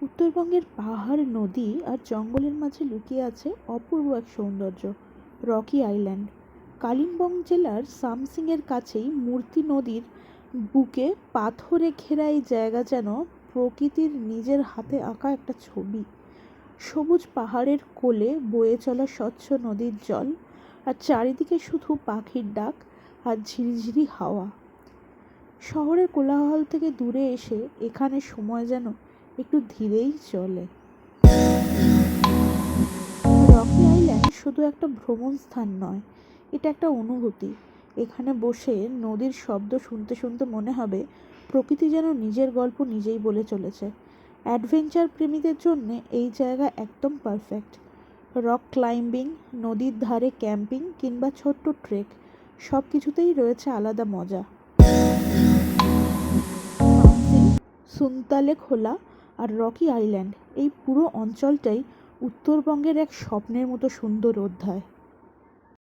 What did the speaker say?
উত্তরবঙ্গের পাহাড়, নদী আর জঙ্গলের মাঝে লুকিয়ে আছে অপূর্ব এক সৌন্দর্য, রকি আইল্যান্ড। কালিম্পং জেলার সামসিংয়ের কাছেই মূর্তি নদীর বুকে পাথরে ঘেরা এই জায়গা যেন প্রকৃতির নিজের হাতে আঁকা একটা ছবি। সবুজ পাহাড়ের কোলে বয়ে চলা স্বচ্ছ নদীর জল, আর চারিদিকে শুধু পাখির ডাক আর ঝিরিঝিরি হাওয়া। শহরের কোলাহল থেকে দূরে এসে এখানে সময় যেন একটু ধীরেই চলে। রকি আইল্যান্ড শুধু একটা ভ্রমণ স্থান নয়, এটা একটা অনুভূতি। এখানে বসে নদীর শব্দ শুনতে শুনতে মনে হবে প্রকৃতি যেন নিজের গল্প নিজেই বলে চলেছে। অ্যাডভেঞ্চার প্রেমীদের জন্য এই জায়গা একদম পারফেক্ট। রক ক্লাইম্বিং, নদীর ধারে ক্যাম্পিং কিংবা ছোট্ট ট্রেক, সব কিছুতেই রয়েছে আলাদা মজা। সুনতালে খোলা আর রকি আইল্যান্ড, এই পুরো অঞ্চলটাই উত্তরবঙ্গের এক স্বপ্নের মতো সুন্দর অধ্যায়।